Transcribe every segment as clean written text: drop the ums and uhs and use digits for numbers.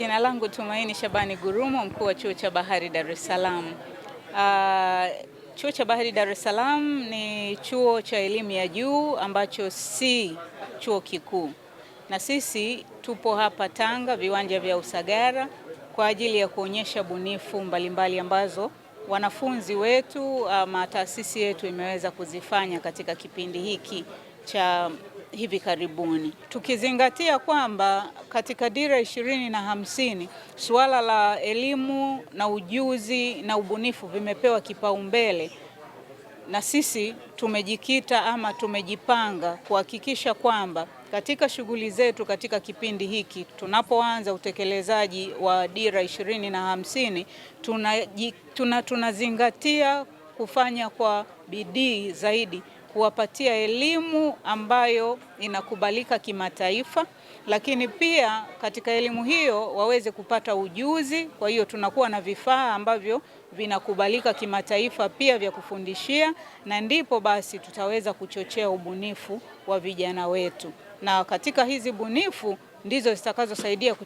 Jina langu Tumaini Shabani Gurumo, mkuu wa Chuo cha Bahari Dar es Salaam. Chuo cha Bahari Dar es Salaam ni chuo cha elimu ya juu ambacho si chuo kikuu, na sisi tupo hapa Tanga, viwanja vya Usagara, kwa ajili ya kuonyesha bunifu mbalimbali ambazo wanafunzi wetu ama taasisi yetu imeweza kuzifanya katika kipindi hiki cha hivi karibuni, tukizingatia kwamba katika Dira 2050 suala la elimu na ujuzi na ubunifu vimepewa kipaumbele, na sisi tumejikita ama tumejipanga kuhakikisha kwamba katika shughuli zetu katika kipindi hiki tunapoanza utekelezaji wa Dira 2050 tunazingatia kufanya kwa bidii zaidi kuwapatia elimu ambayo inakubalika kimataifa, lakini pia katika elimu hiyo waweze kupata ujuzi. Kwa hiyo tunakuwa na vifaa ambavyo vinakubalika kimataifa pia vya kufundishia, na ndipo basi tutaweza kuchochea ubunifu wa vijana wetu, na katika hizi bunifu ndizo zitakazosaidia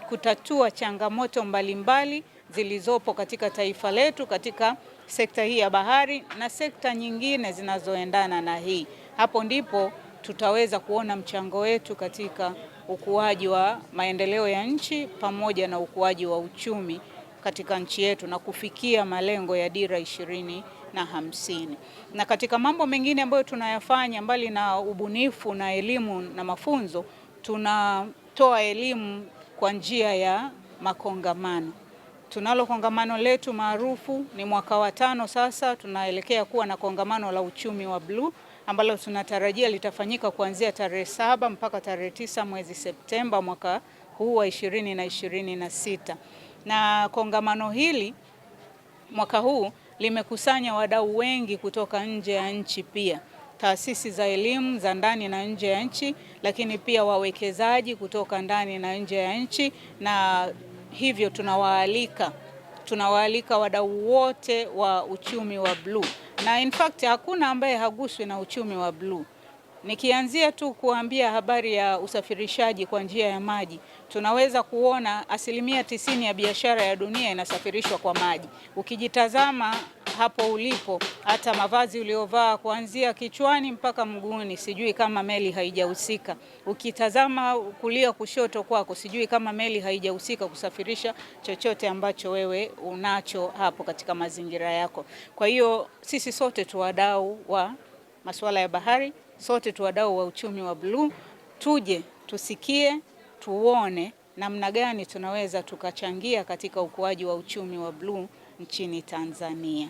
kutatua changamoto mbalimbali zilizopo katika taifa letu katika sekta hii ya bahari na sekta nyingine zinazoendana na hii. Hapo ndipo tutaweza kuona mchango wetu katika ukuaji wa maendeleo ya nchi pamoja na ukuaji wa uchumi katika nchi yetu na kufikia malengo ya Dira 2050. Na katika mambo mengine ambayo tunayafanya mbali na ubunifu na elimu na mafunzo, tunatoa elimu kwa njia ya makongamano. Tunalo kongamano letu maarufu, ni mwaka wa 5 sasa, tunaelekea kuwa na kongamano la uchumi wa bluu ambalo tunatarajia litafanyika kuanzia tarehe 7 mpaka tarehe 9 mwezi Septemba mwaka huu wa 2026. Na kongamano hili mwaka huu limekusanya wadau wengi kutoka nje ya nchi, pia taasisi za elimu za ndani na nje ya nchi, lakini pia wawekezaji kutoka ndani na nje ya nchi, na hivyo tunawaalika wadau wote wa uchumi wa bluu, na in fact hakuna ambaye haguswi na uchumi wa bluu. Nikianzia tu kuambia habari ya usafirishaji kwa njia ya maji, tunaweza kuona 90% ya biashara ya dunia inasafirishwa kwa maji. Ukijitazama hapo ulipo, hata mavazi uliovaa kuanzia kichwani mpaka mguuni, sijui kama meli haijahusika. Ukitazama kulia kushoto kwako, sijui kama meli haijahusika kusafirisha chochote ambacho wewe unacho hapo katika mazingira yako. Kwa hiyo sisi sote tu wadau wa masuala ya bahari, sote tu wadau wa uchumi wa bluu. Tuje tusikie, tuone namna gani tunaweza tukachangia katika ukuaji wa uchumi wa bluu nchini Tanzania.